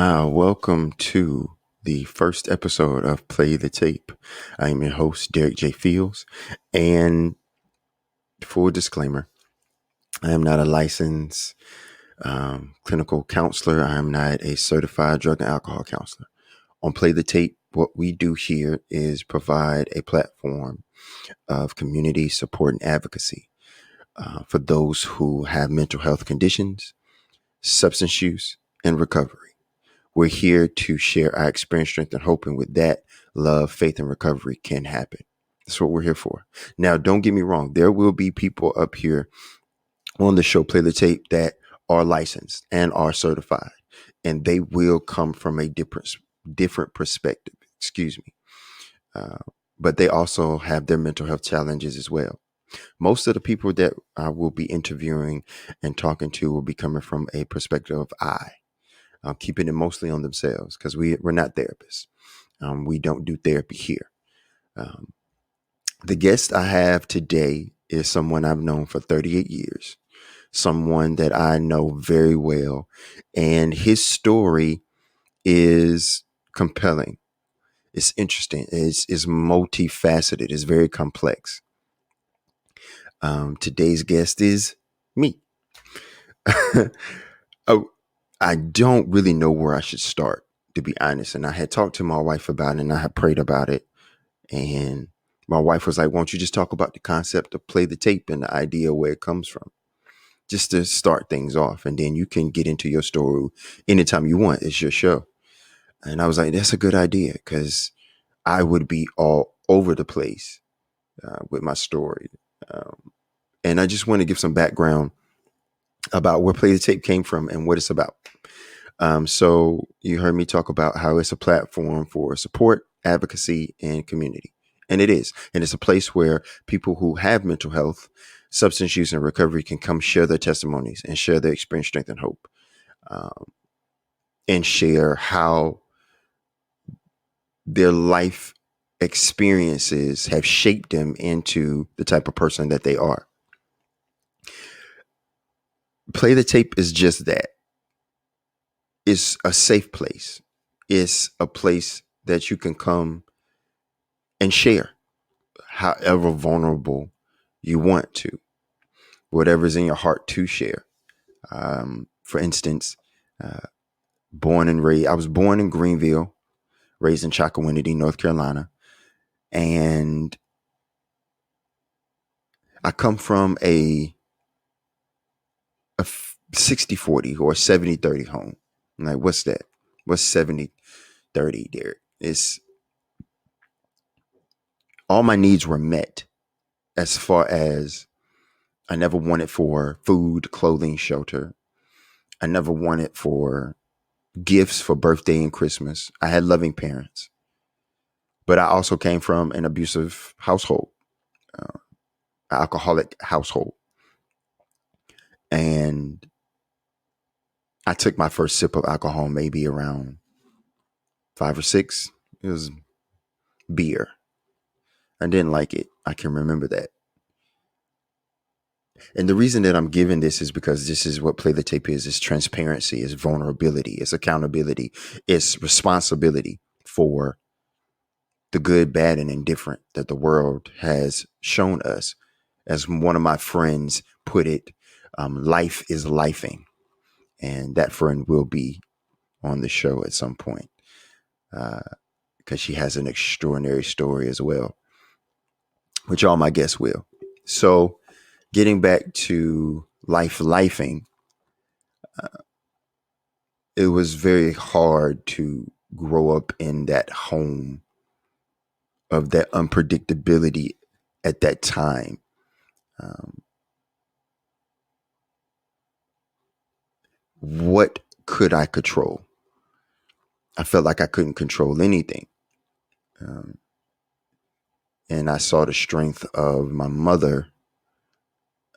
Welcome to the first episode of Play the Tape. I am your host, Derick J. And full disclaimer, I am not a licensed clinical counselor. I am not a certified drug and alcohol counselor. On Play the Tape, what we do here is provide a platform of community support and advocacy for those who have mental health conditions, substance use, and recovery. We're here to share our experience, strength, and hope. And with that, love, faith, and recovery can happen. That's what we're here for. Now, don't get me wrong. There will be people up here on the show, Play the Tape, that are licensed and are certified. And they will come from a different perspective. Excuse me. But they also have their mental health challenges as well. Most of the people that I will be interviewing and talking to will be coming from a perspective of keeping it mostly on themselves because we're not therapists. We don't do therapy here. The guest I have today is someone I've known for 38 years, someone that I know very well, and his story is compelling. It's interesting. It's multifaceted. It's very complex. Today's guest is me. Oh, I don't really know where I should start, to be honest. And I had talked to my wife about it and I had prayed about it. And my wife was like, why don't you just talk about the concept of Play the Tape and the idea where it comes from, just to start things off. And then you can get into your story anytime you want. It's your show. And I was like, that's a good idea because I would be all over the place with my story. And I just want to give some background about where Play the Tape came from and what it's about. So you heard me talk about how it's a platform for support, advocacy, and community. And it is. And it's a place where people who have mental health, substance use, and recovery can come share their testimonies and share their experience, strength, and hope. And share how their life experiences have shaped them into the type of person that they are. Play the Tape is just that. It's a safe place. It's a place that you can come and share however vulnerable you want to, whatever's in your heart to share. For instance, born and raised, I was born in Greenville, raised in Chakawinity, North Carolina. And I come from a 60-40 or 70-30 home. I'm like, what's that? What's 70-30, Derek? It's all my needs were met as far as I never wanted for food, clothing, shelter. I never wanted for gifts for birthday and Christmas. I had loving parents, but I also came from an abusive household, alcoholic household. And I took my first sip of alcohol maybe around 5 or 6. It was beer. I didn't like it. I can remember that. And the reason that I'm giving this is because this is what Play the Tape is. It's transparency, it's vulnerability, it's accountability, it's responsibility for the good, bad, and indifferent that the world has shown us. As one of my friends put it, life is lifing. And that friend will be on the show at some point because she has an extraordinary story as well, which all my guests will. So getting back to lifing, it was very hard to grow up in that home of that unpredictability at that time. What could I control? I felt like I couldn't control anything. And I saw the strength of my mother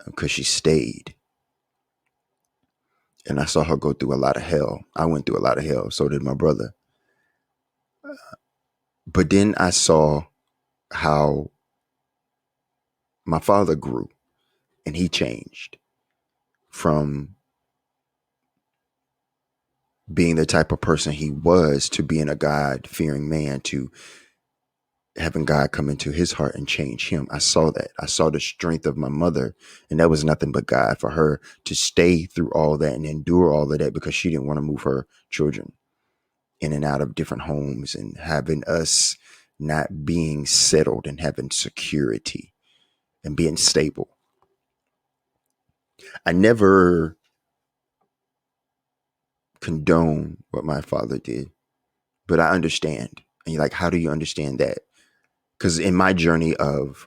because she stayed. And I saw her go through a lot of hell. I went through a lot of hell. So did my brother. But then I saw how my father grew and he changed from being the type of person he was, to being a God-fearing man, to having God come into his heart and change him. I saw that. I saw the strength of my mother, and that was nothing but God, for her to stay through all that and endure all of that, because she didn't want to move her children in and out of different homes, and having us not being settled and having security and being stable. I never condone what my father did, but I understand. And you're like, how do you understand that? Because in my journey of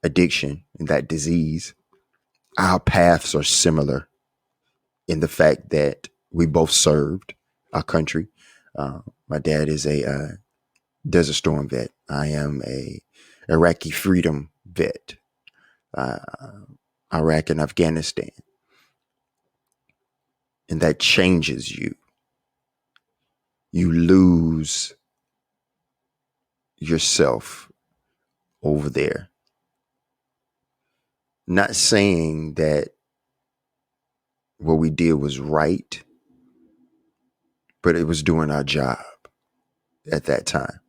addiction and that disease, our paths are similar in the fact that we both served our country. My dad is a Desert Storm vet. I am a Iraqi freedom vet. Uh, Iraq and Afghanistan. And that changes you. You lose yourself over there. Not saying that what we did was right, but it was doing our job at that time.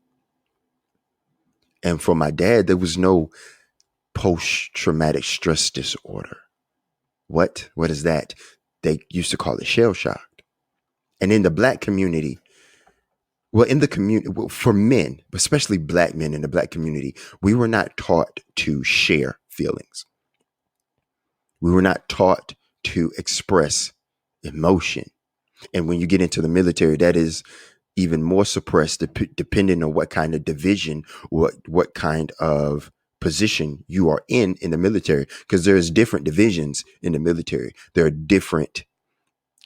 And for my dad, there was no post-traumatic stress disorder. What is that? They used to call it shell shock. And in the black community, well, in the community, well, for men, especially black men in the black community, we were not taught to share feelings. We were not taught to express emotion. And when you get into the military, that is even more suppressed, depending on what kind of division, what kind of position you are in the military, because there's different divisions in the military. There are different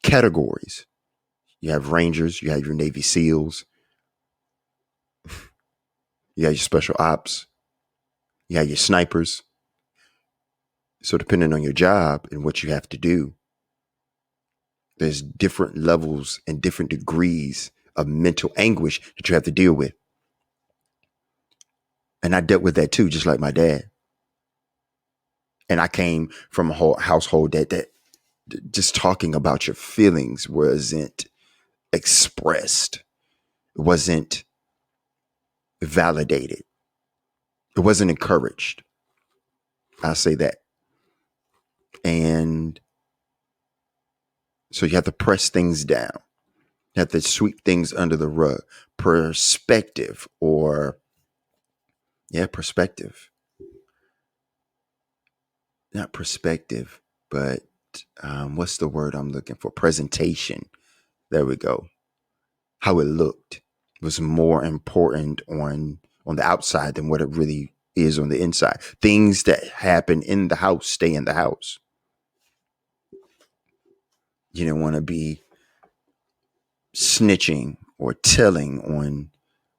categories. You have Rangers, you have your Navy SEALs, you have your special ops, you have your snipers. So depending on your job and what you have to do, there's different levels and different degrees of mental anguish that you have to deal with. And I dealt with that too, just like my dad. And I came from a whole household that just talking about your feelings wasn't expressed. It wasn't validated. It wasn't encouraged. I'll say that. And so you have to press things down. You have to sweep things under the rug. Perspective. Not perspective, but what's the word I'm looking for? Presentation. There we go. How it looked was more important on the outside than what it really is on the inside. Things that happen in the house stay in the house. You didn't want to be snitching or telling on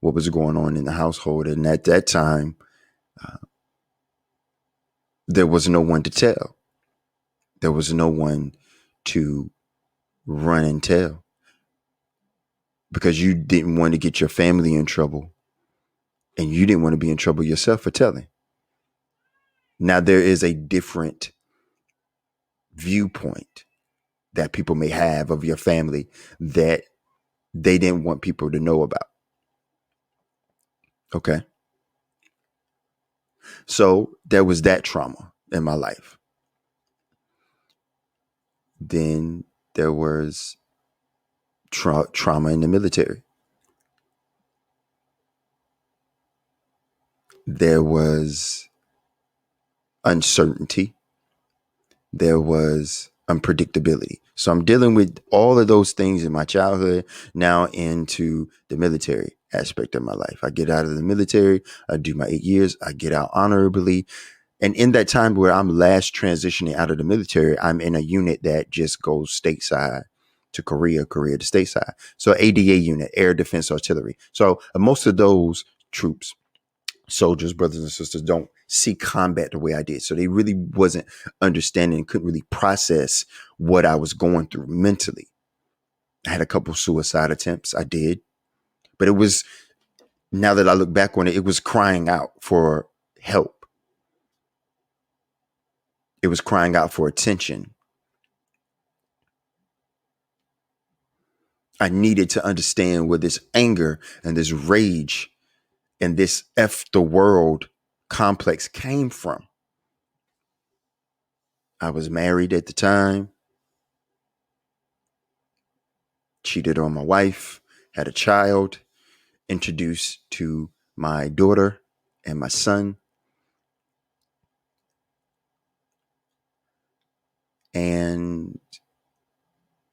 what was going on in the household. And at that time, there was no one to tell. There was no one to run and tell, because you didn't want to get your family in trouble, and you didn't want to be in trouble yourself for telling. Now, there is a different viewpoint that people may have of your family that they didn't want people to know about. Okay. So there was that trauma in my life. Then there was trauma in the military. There was uncertainty. There was unpredictability. So I'm dealing with all of those things in my childhood now into the military aspect of my life. I get out of the military. I do my 8 years. I get out honorably. And in that time where I'm last transitioning out of the military, I'm in a unit that just goes stateside to Korea to stateside. So ADA unit, Air Defense Artillery. So most of those troops, soldiers, brothers and sisters, don't see combat the way I did. So they really wasn't understanding and couldn't really process what I was going through mentally. I had a couple suicide attempts. I did. But it was, now that I look back on it, it was crying out for help. It was crying out for attention. I needed to understand where this anger and this rage and this F the world complex came from. I was married at the time, cheated on my wife, had a child, introduced to my daughter and my son. And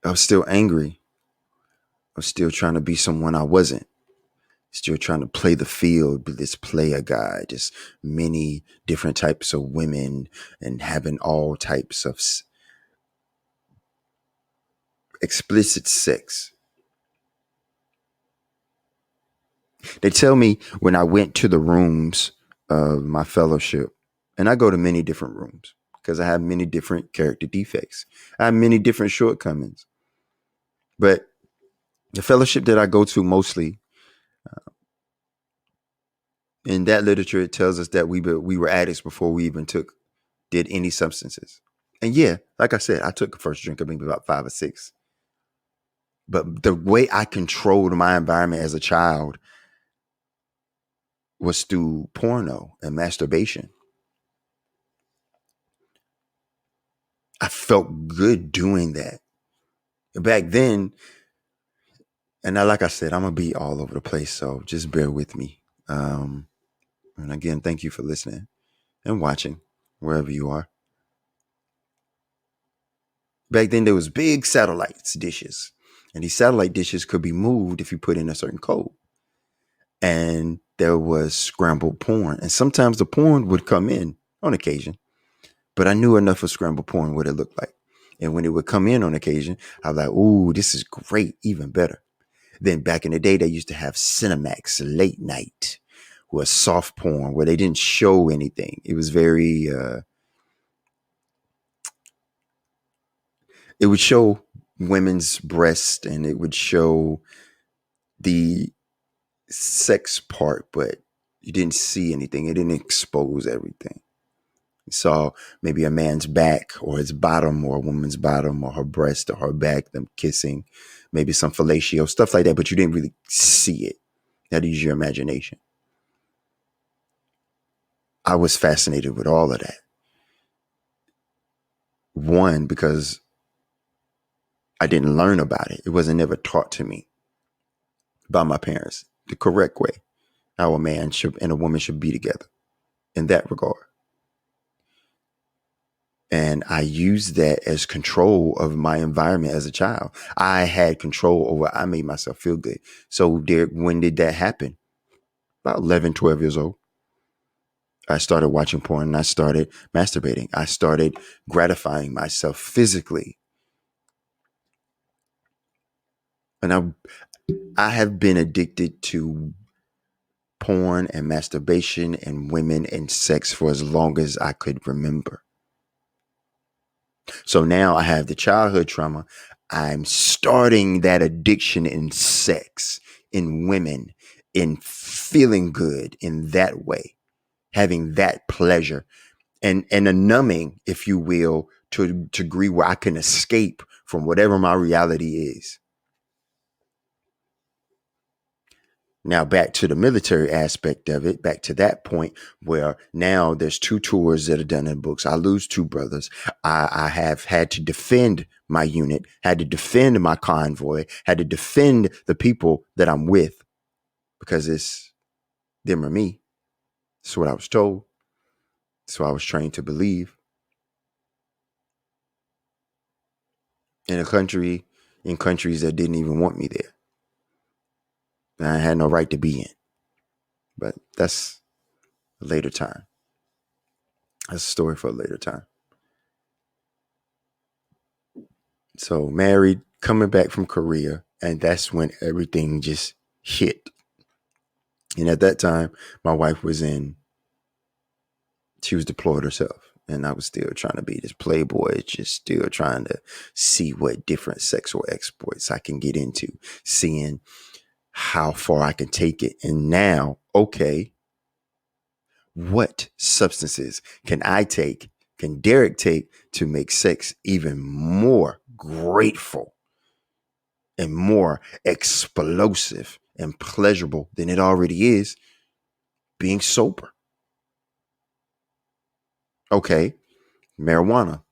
I was still angry. I was still trying to be someone I wasn't. Still trying to play the field, be this player guy, just many different types of women and having all types of explicit sex. They tell me when I went to the rooms of my fellowship, and I go to many different rooms because I have many different character defects. I have many different shortcomings. But the fellowship that I go to mostly, in that literature, it tells us that we were addicts before we even did any substances. And yeah, like I said, I took a first drink of maybe about 5 or 6. But the way I controlled my environment as a child was through porno and masturbation. I felt good doing that. Back then, and now, like I said, I'm going to be all over the place, so just bear with me. And again, thank you for listening and watching wherever you are. Back then, there was big satellites dishes, and these satellite dishes could be moved if you put in a certain code. And there was scrambled porn, and sometimes the porn would come in on occasion, but I knew enough of scrambled porn what it looked like. And when it would come in on occasion, I was like, "Ooh, this is great, even better." Then back in the day, they used to have Cinemax late night, was soft porn where they didn't show anything. It was very, it would show women's breasts and it would show the sex part, but you didn't see anything. It didn't expose everything. You saw maybe a man's back or his bottom or a woman's bottom or her breast or her back, them kissing, maybe some fellatio, stuff like that, but you didn't really see it. You had to use your imagination. I was fascinated with all of that. One, because I didn't learn about it. It wasn't never taught to me by my parents the correct way how a man should and a woman should be together in that regard. And I used that as control of my environment as a child. I had control over, I made myself feel good. So when did that happen? About 11, 12 years old. I started watching porn and I started masturbating. I started gratifying myself physically. And I have been addicted to porn and masturbation and women and sex for as long as I could remember. So now I have the childhood trauma. I'm starting that addiction in sex, in women, in feeling good in that way, having that pleasure and a numbing, if you will, to a degree where I can escape from whatever my reality is. Now back to the military aspect of it, back to that point where now there's 2 tours that are done in books. I lose 2 brothers. I have had to defend my unit, had to defend my convoy, had to defend the people that I'm with because it's them or me. That's what I was told. So I was trained to believe in countries that didn't even want me there. And I had no right to be in. But that's a later time. That's a story for a later time. So married, coming back from Korea, and that's when everything just hit. And at that time, my wife she was deployed herself. And I was still trying to be this playboy, just still trying to see what different sexual exploits I can get into, seeing how far I can take it. And now, okay, what substances can I take, can Derick take to make sex even more grateful? and more explosive and pleasurable than it already is being sober. Okay, marijuana,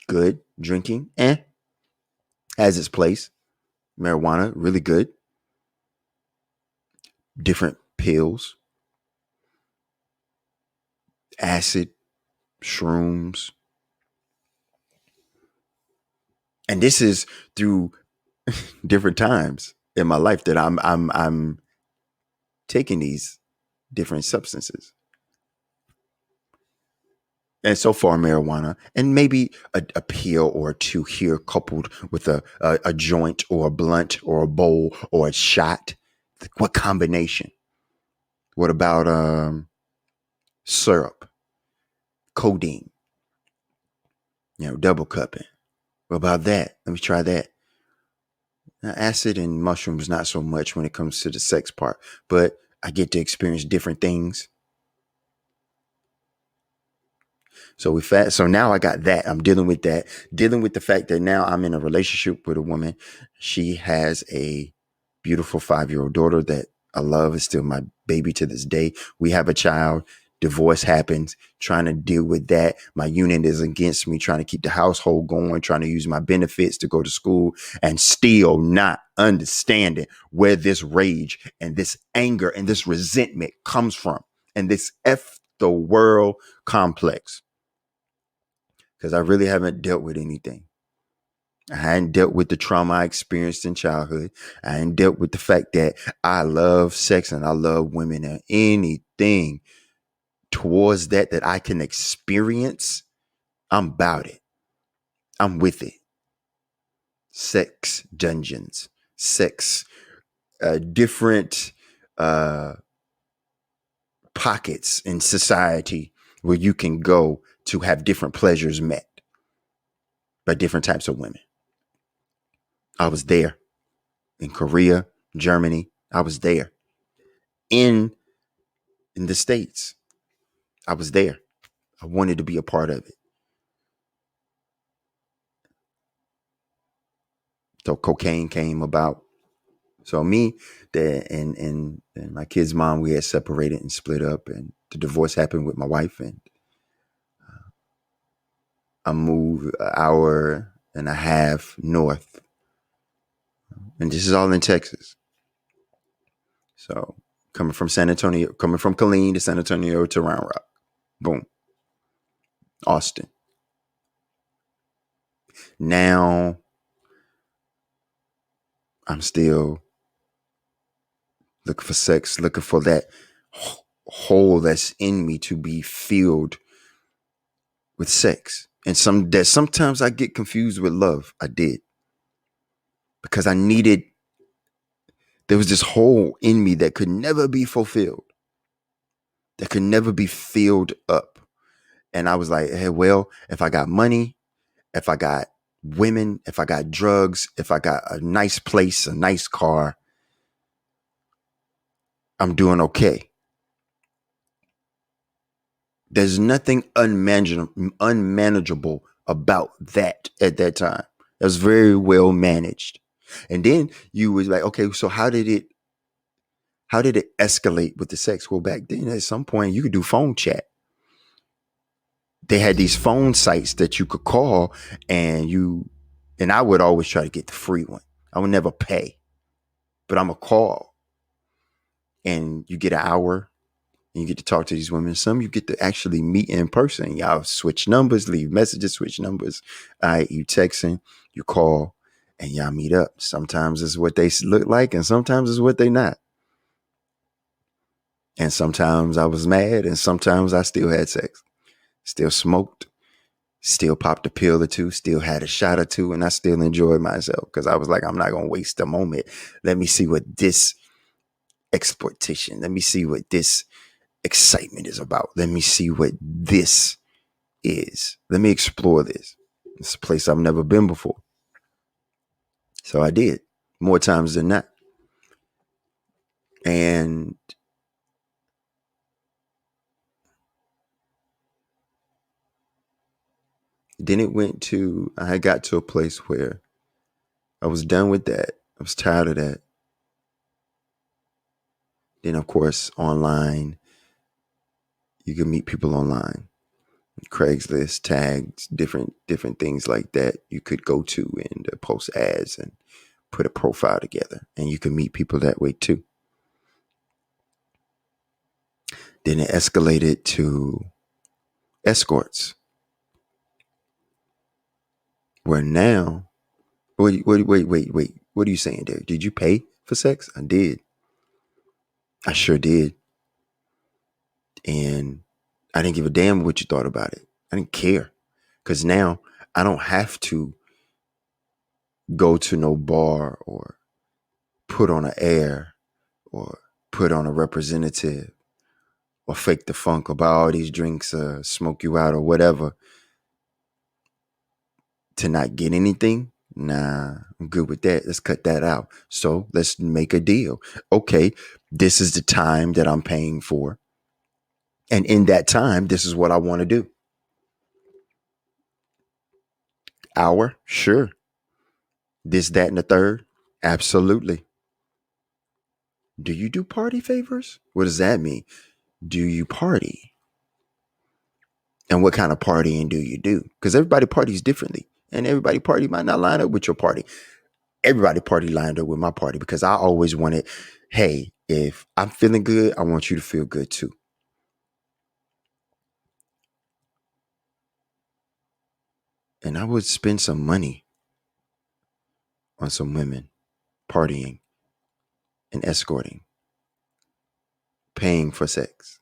good. Drinking, has its place. Marijuana, really good. Different pills, acid, shrooms. And this is through different times in my life that I'm taking these different substances. And so far, marijuana, and maybe a pill or two here, coupled with a joint or a blunt or a bowl or a shot. What combination? What about syrup, codeine? Double cupping. What about that? Let me try that. Now, acid and mushrooms, not so much when it comes to the sex part, but I get to experience different things. So now I got that. I'm dealing with that. Dealing with the fact that now I'm in a relationship with a woman. She has a beautiful 5-year-old daughter that I love. Is still my baby to this day. We have a child. Divorce happens. Trying to deal with that. My unit is against me. Trying to keep the household going. Trying to use my benefits to go to school, and still not understanding where this rage and this anger and this resentment comes from, and this F the world complex. Because I really haven't dealt with anything. I hadn't dealt with the trauma I experienced in childhood. I hadn't dealt with the fact that I love sex and I love women, and anything towards that I can experience, I'm about it. I'm with it. Sex dungeons, sex, different pockets in society where you can go to have different pleasures met by different types of women. I was there in Korea, Germany. I was there in the States. I was there. I wanted to be a part of it. So cocaine came about. So me, and my kid's mom, we had separated and split up, and the divorce happened with my wife, and I moved an hour and a half north, and this is all in Texas. So coming from San Antonio, coming from Killeen to San Antonio to Round Rock, boom, Austin. Now I'm still looking for sex, looking for that hole that's in me to be filled with sex. And sometimes I get confused with love. I did. Because there was this hole in me that could never be fulfilled, that could never be filled up. And I was like, hey, well, if I got money, if I got women, if I got drugs, if I got a nice place, a nice car, I'm doing okay. There's nothing unmanageable about that at that time. It was very well managed. And then you was like, okay, so how did it escalate with the sex? Well, back then at some point you could do phone chat. They had these phone sites that you could call, and I would always try to get the free one. I would never pay, but I'm a call, and you get an hour, and you get to talk to these women. Some you get to actually meet in person. Y'all switch numbers, leave messages, switch numbers. You texting, you call, and y'all meet up. Sometimes it's what they look like, and sometimes it's what they not. And sometimes I was mad, and sometimes I still had sex, still smoked, still popped a pill or two, still had a shot or two, and I still enjoyed myself because I was like, I'm not going to waste a moment. Let me see what this exploitation, let me see what this excitement is about. Let me see what this is. Let me explore this. It's a place I've never been before. So I did more times than not. And then I got to a place where I was done with that. I was tired of that. Then, of course, online, you can meet people online. Craigslist, tags, different things like that. You could go to and post ads and put a profile together, and you can meet people that way too. Then it escalated to escorts, where now, wait. What are you saying there? Did you pay for sex? I did. I sure did. And I didn't give a damn what you thought about it. I didn't care. Because now I don't have to go to no bar or put on an air or put on a representative or fake the funk or buy all these drinks, smoke you out or whatever to not get anything. Nah, I'm good with that. Let's cut that out. So let's make a deal. Okay, this is the time that I'm paying for. And in that time, this is what I want to do. Hour? Sure. This, that, and the third? Absolutely. Do you do party favors? What does that mean? Do you party? And what kind of partying do you do? Because everybody parties differently. And everybody party might not line up with your party. Everybody party lined up with my party because I always wanted, hey, if I'm feeling good, I want you to feel good too. And I would spend some money on some women partying and escorting, paying for sex,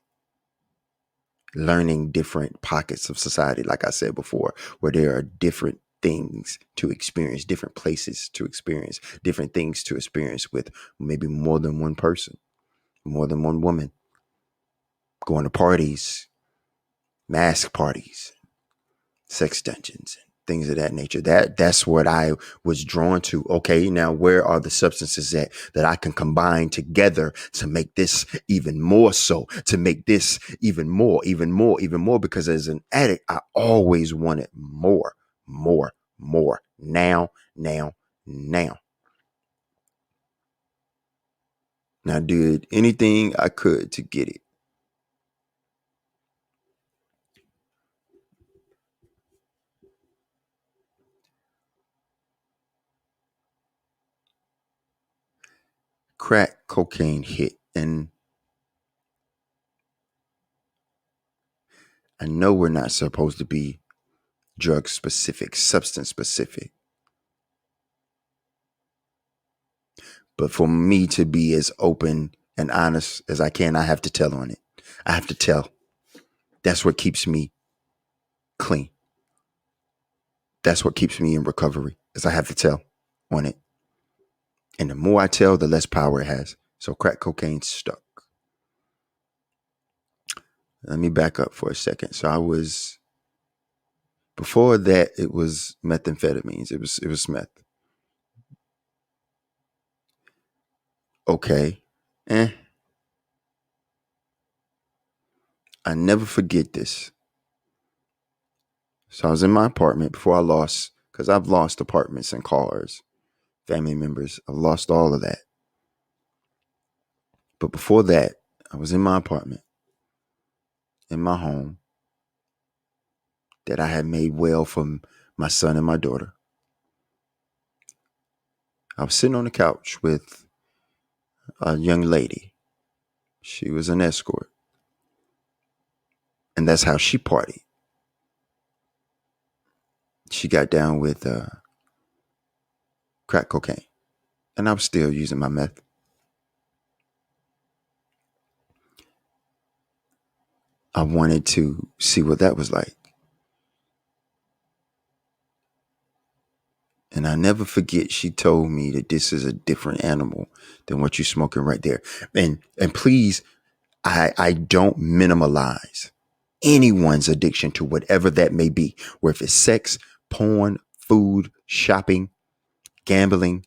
learning different pockets of society, like I said before, where there are different things to experience, different places to experience, different things to experience with maybe more than one person, more than one woman, going to parties, mask parties, sex dungeons, things of that nature. That's what I was drawn to. Okay, now where are the substances that I can combine together to make this even more so, to make this even more, because as an addict, I always wanted more. Now. Now, I did anything I could to get it. Crack cocaine hit, and I know we're not supposed to be drug specific, substance specific. But for me to be as open and honest as I can, I have to tell on it. I have to tell. That's what keeps me clean. That's what keeps me in recovery, is I have to tell on it. And the more I tell, the less power it has. So crack cocaine stuck. Let me back up for a second. So before that, it was methamphetamines. It was meth. Okay. I never forget this. So I was in my apartment before I lost, because I've lost apartments and cars, family members. I've lost all of that. But before that, I was in my apartment, in my home, that I had made well for my son and my daughter. I was sitting on the couch with a young lady. She was an escort. And that's how she partied. She got down with crack cocaine. And I was still using my meth. I wanted to see what that was like. And I never forget, she told me that this is a different animal than what you're smoking right there. And please, I don't minimalize anyone's addiction to whatever that may be, where if it's sex, porn, food, shopping, gambling,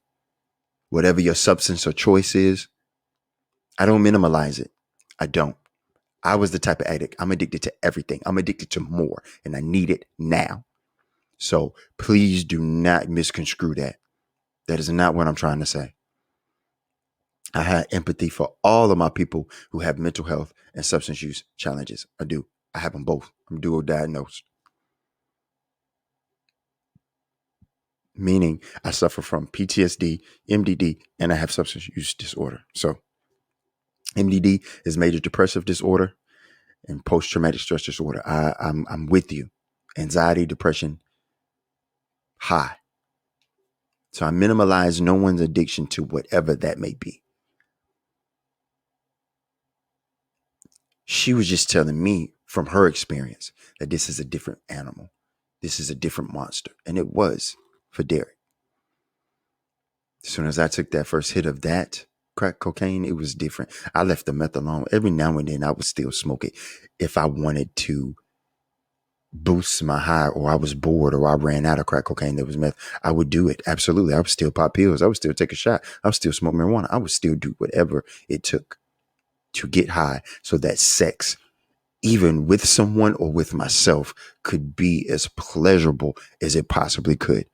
whatever your substance or choice is. I don't minimalize it. I don't. I was the type of addict. I'm addicted to everything. I'm addicted to more, and I need it now. So please do not misconstrue that. That is not what I'm trying to say. I had empathy for all of my people who have mental health and substance use challenges. I do. I have them both. I'm dual diagnosed, meaning I suffer from PTSD, MDD, and I have substance use disorder. So MDD is major depressive disorder and post-traumatic stress disorder. I'm with you. Anxiety, depression, high. So I minimalize no one's addiction to whatever that may be. She was just telling me from her experience that this is a different animal. This is a different monster. And it was for Derick. As soon as I took that first hit of that crack cocaine, it was different. I left the meth alone. Every now and then I would still smoke it if I wanted to boost my high, or I was bored, or I ran out of crack cocaine that was meth. I would do it. Absolutely. I would still pop pills. I would still take a shot. I would still smoke marijuana. I would still do whatever it took to get high so that sex, even with someone or with myself, could be as pleasurable as it possibly could.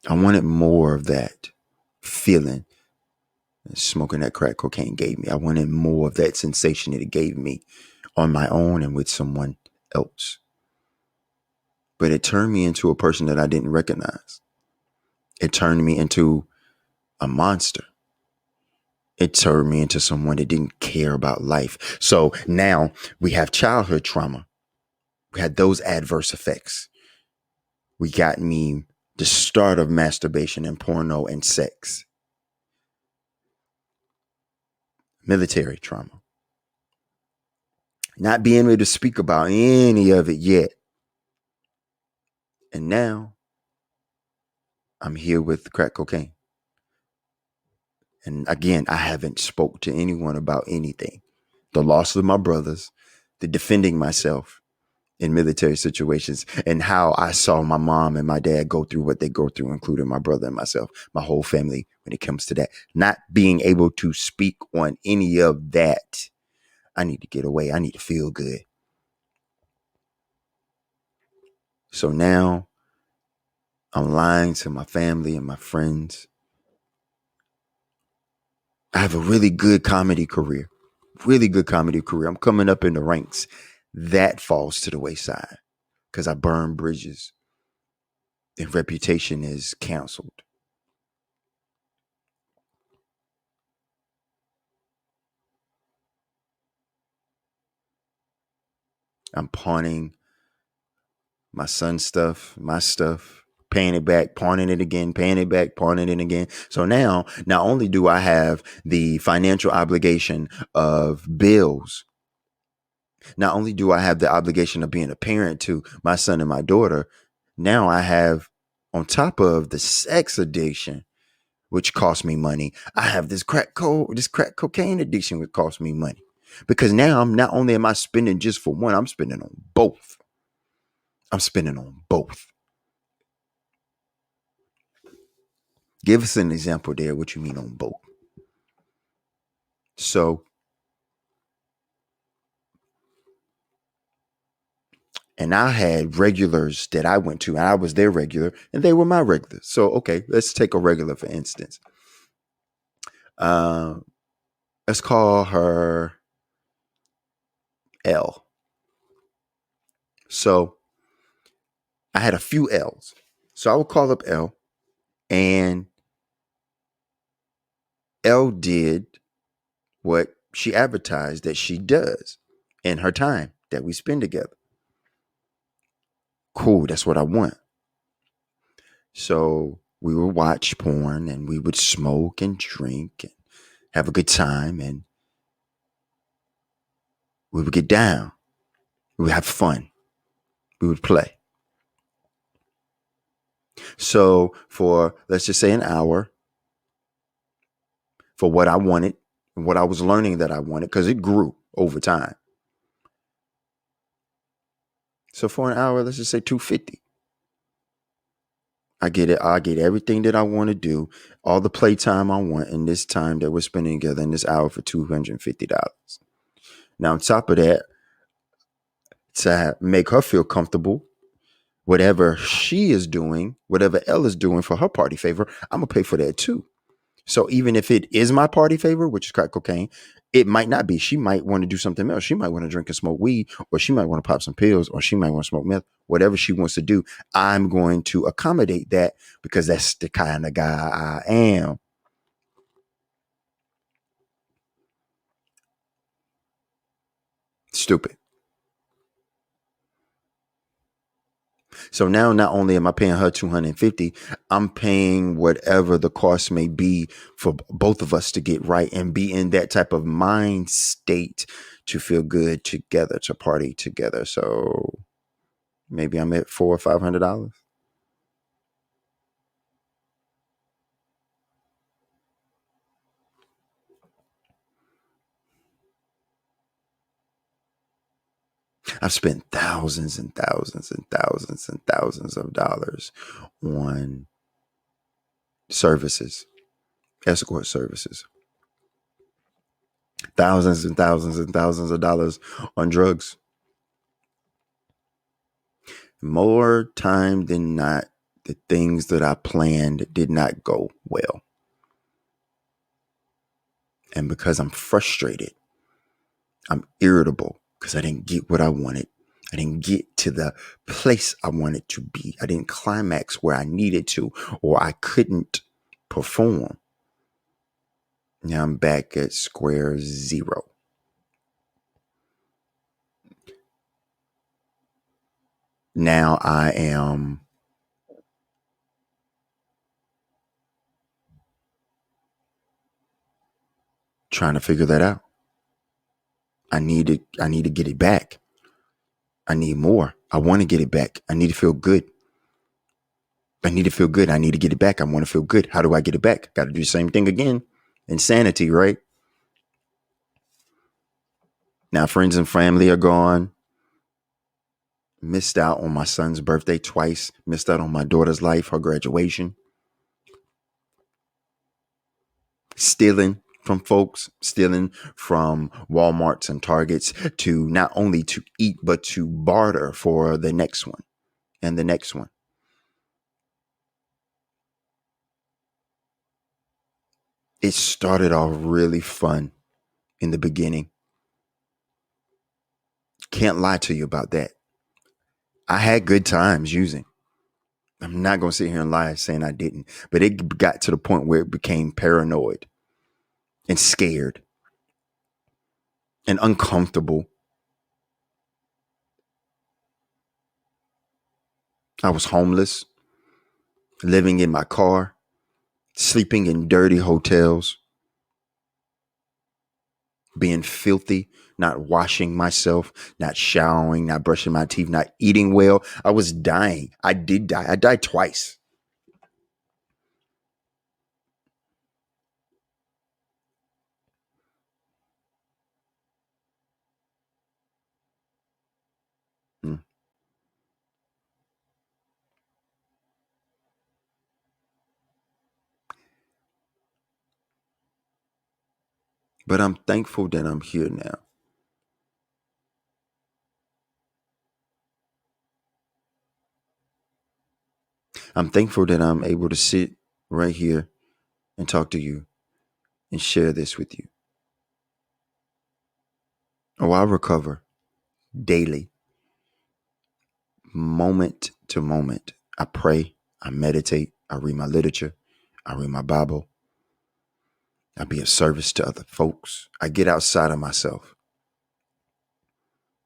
I wanted more of that feeling that smoking that crack cocaine gave me. I wanted more of that sensation that it gave me on my own and with someone else. But it turned me into a person that I didn't recognize. It turned me into a monster. It turned me into someone that didn't care about life. So now we have childhood trauma. We had those adverse effects. We got me the start of masturbation and porno and sex. Military trauma. Not being able to speak about any of it yet. And now I'm here with crack cocaine. And again, I haven't spoke to anyone about anything. The loss of my brothers, the defending myself in military situations, and how I saw my mom and my dad go through what they go through, including my brother and myself, my whole family, when it comes to that. Not being able to speak on any of that. I need to get away. I need to feel good. So now I'm lying to my family and my friends. I have a really good comedy career. Really good comedy career. I'm coming up in the ranks. That falls to the wayside because I burn bridges and reputation is canceled. I'm pawning my son's stuff, my stuff, paying it back, pawning it again, paying it back, pawning it again. So now, not only do I have the financial obligation of bills, not only do I have the obligation of being a parent to my son and my daughter, now I have, on top of the sex addiction, which costs me money, I have this crack cocaine addiction, which costs me money. Because now I'm not only am I spending just for one, I'm spending on both. I'm spending on both. Give us an example there. What you mean on both? So, and I had regulars that I went to, and I was their regular, and they were my regulars. So, okay, let's take a regular for instance. Uh, let's call her L. So, I had a few L's. So I would call up L, and L did what she advertised that she does in her time that we spend together. Cool, that's what I want. So we would watch porn and we would smoke and drink and have a good time, and we would get down. We would have fun. We would play. So for, let's just say, an hour, for what I wanted and what I was learning that I wanted, because it grew over time. So for an hour, let's just say $250. I get it. I get everything that I want to do, all the playtime I want in this time that we're spending together in this hour for $250. Now, on top of that, to make her feel comfortable. Whatever she is doing, whatever Elle is doing for her party favor, I'm gonna pay for that too. So even if it is my party favor, which is crack cocaine, it might not be. She might want to do something else. She might want to drink and smoke weed, or she might want to pop some pills, or she might want to smoke meth. Whatever she wants to do, I'm going to accommodate that because that's the kind of guy I am. Stupid. So now not only am I paying her 250, I'm paying whatever the cost may be for both of us to get right and be in that type of mind state to feel good together, to party together. So maybe I'm at $400 or $500. I've spent thousands and thousands and thousands and thousands of dollars on services, escort services, thousands and thousands and thousands of dollars on drugs. More time than not, the things that I planned did not go well. And because I'm frustrated, I'm irritable because I didn't get what I wanted. I didn't get to the place I wanted to be. I didn't climax where I needed to, or I couldn't perform. Now I'm back at square zero. Now I am trying to figure that out. I need to get it back. I need more. I want to get it back. I need to feel good. I need to feel good. I need to get it back. I want to feel good. How do I get it back? Got to do the same thing again. Insanity, right? Now friends and family are gone. Missed out on my son's birthday twice. Missed out on my daughter's life, her graduation. Stealing from folks, stealing from Walmarts and Targets to not only to eat, but to barter for the next one and the next one. It started off really fun in the beginning. Can't lie to you about that. I had good times using. I'm not going to sit here and lie saying I didn't, but it got to the point where it became paranoid and scared and uncomfortable. I was homeless, living in my car, sleeping in dirty hotels, being filthy, not washing myself, not showering, not brushing my teeth, not eating well. I was dying. I did die. I died twice. Mm. But I'm thankful that I'm here now. I'm thankful that I'm able to sit right here and talk to you and share this with you. Oh, I recover daily, moment to moment. I pray, I meditate, I read my literature, I read my Bible, I be of service to other folks. I get outside of myself.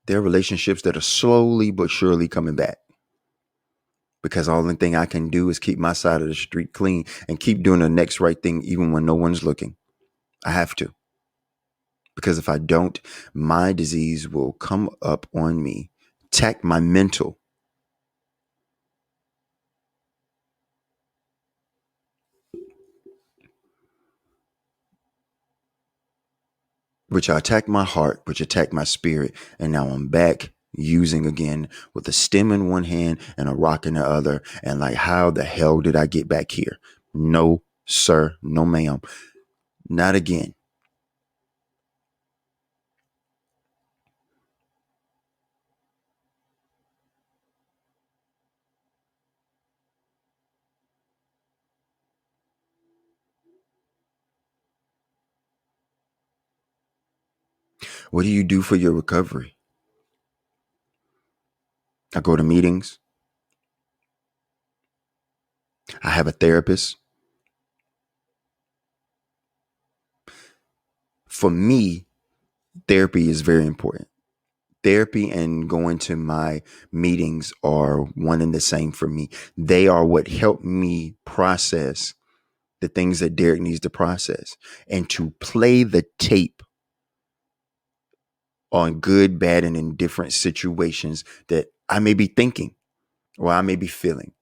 There are relationships that are slowly but surely coming back because all the thing I can do is keep my side of the street clean and keep doing the next right thing even when no one's looking. I have to. Because if I don't, my disease will come up on me, attack my mental, which attack my heart, which attack my spirit. And now I'm back using again with a stem in one hand and a rock in the other. And like, how the hell did I get back here? No, sir. No, ma'am. Not again. What do you do for your recovery? I go to meetings. I have a therapist. For me, therapy is very important. Therapy and going to my meetings are one and the same for me. They are what help me process the things that Derick needs to process and to play the tape on good, bad, and indifferent situations that I may be thinking or I may be feeling.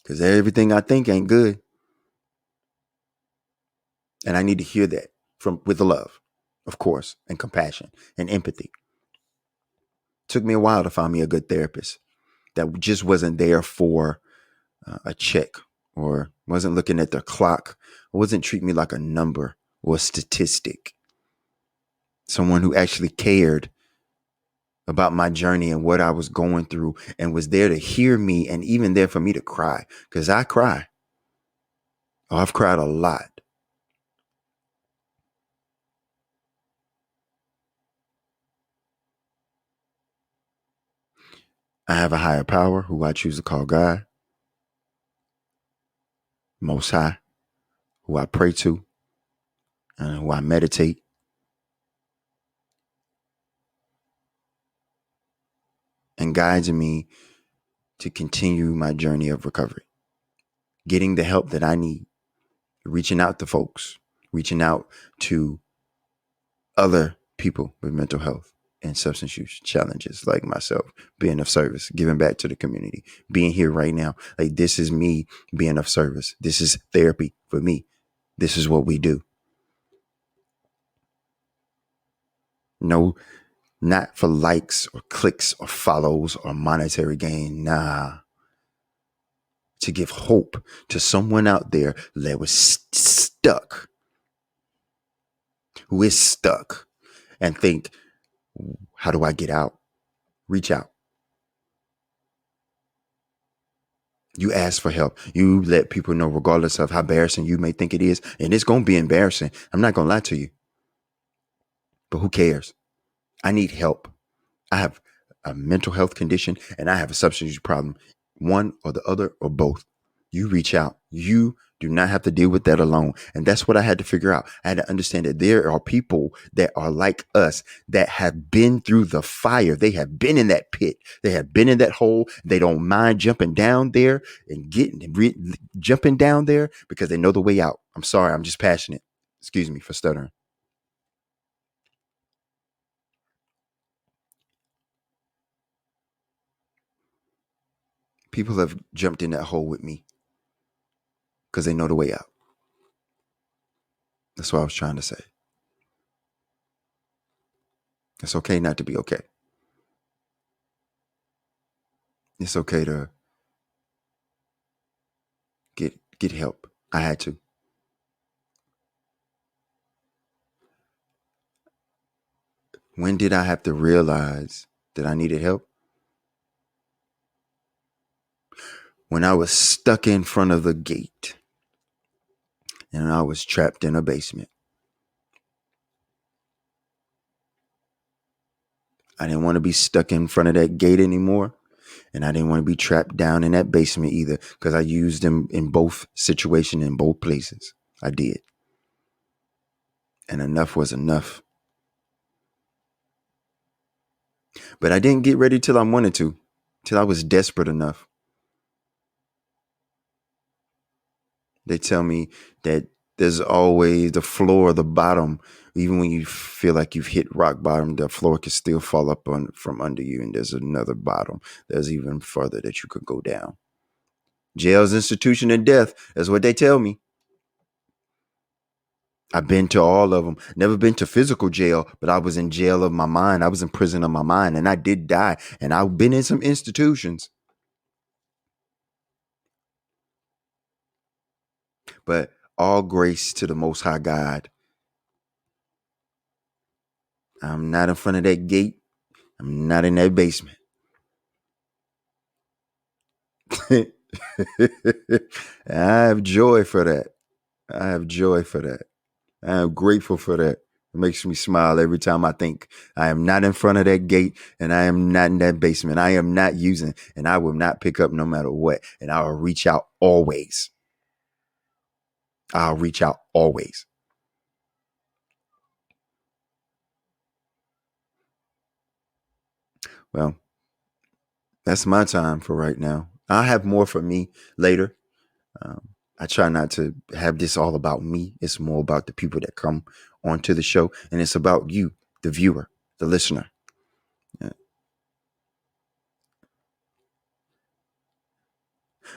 Because everything I think ain't good. And I need to hear that from with love, of course, and compassion and empathy. Took me a while to find me a good therapist that just wasn't there for a check or wasn't looking at the clock or wasn't treating me like a number or a statistic. Someone who actually cared about my journey and what I was going through and was there to hear me and even there for me to cry, because I cry. Oh, I've cried a lot. I have a higher power who I choose to call God, Most High, who I pray to, and who I meditate. And guides me to continue my journey of recovery, getting the help that I need, reaching out to folks, reaching out to other people with mental health and substance use challenges like myself, being of service, giving back to the community, being here right now. Like, this is me being of service. This is therapy for me. This is what we do. No, not for likes or clicks or follows or monetary gain. Nah. To give hope to someone out there that was stuck, who is stuck, and think, how do I get out? Reach out. You ask for help. You let people know, regardless of how embarrassing you may think it is. And it's going to be embarrassing. I'm not going to lie to you. But who cares? I need help. I have a mental health condition and I have a substance use problem. One or the other or both. You reach out. You do not have to deal with that alone. And that's what I had to figure out. I had to understand that there are people that are like us that have been through the fire. They have been in that pit. They have been in that hole. They don't mind jumping down there and jumping down there because they know the way out. I'm sorry. I'm just passionate. Excuse me for stuttering. People have jumped in that hole with me because they know the way out. That's what I was trying to say. It's okay not to be okay. It's okay to get help. I had to. When did I have to realize that I needed help? When I was stuck in front of the gate and I was trapped in a basement. I didn't want to be stuck in front of that gate anymore. And I didn't want to be trapped down in that basement either, because I used them in both situations, in both places. I did. And enough was enough. But I didn't get ready till I wanted to, till I was desperate enough. They tell me that there's always the floor or the bottom. Even when you feel like you've hit rock bottom, the floor can still fall up from under you. And there's another bottom. There's even further that you could go down. Jail's institution and death. That's what they tell me. I've been to all of them. Never been to physical jail, but I was in jail of my mind. I was in prison of my mind, and I did die. And I've been in some institutions. But all grace to the Most High God. I'm not in front of that gate. I'm not in that basement. I have joy for that. I have joy for that. I am grateful for that. It makes me smile every time I think I am not in front of that gate and I am not in that basement. I am not using, and I will not pick up no matter what. And I will reach out always. I'll reach out always. Well, that's my time for right now. I'll have more for me later. I try not to have this all about me. It's more about the people that come onto the show, and it's about you, the viewer, the listener. Yeah.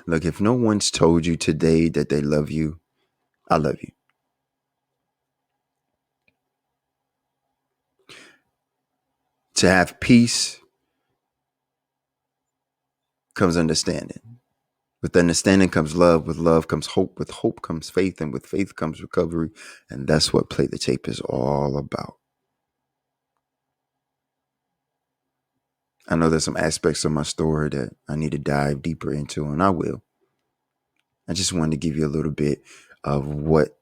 Look, if no one's told you today that they love you, I love you. To have peace comes understanding. With understanding comes love. With love comes hope. With hope comes faith. And with faith comes recovery. And that's what Play the Tape is all about. I know there's some aspects of my story that I need to dive deeper into, and I will. I just wanted to give you a little bit of what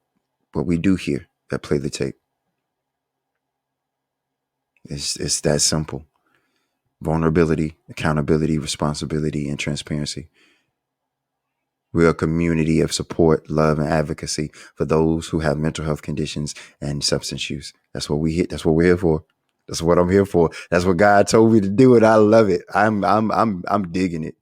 we do here at Play the Tape. It's that simple. Vulnerability, accountability, responsibility, and transparency. We're a community of support, love, and advocacy for those who have mental health conditions and substance use. That's what we hit. That's what we're here for. That's what I'm here for. That's what God told me to do, and I love it. I'm digging it.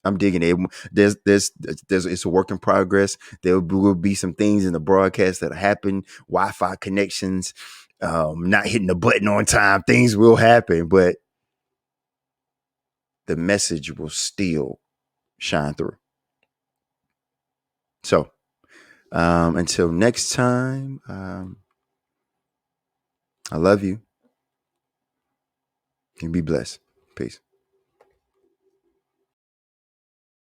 I'm digging it. There's it's a work in progress. There will be some things in the broadcast that happen. Wi-Fi connections, not hitting the button on time. Things will happen, but the message will still shine through. So until next time, I love you. And be blessed. Peace.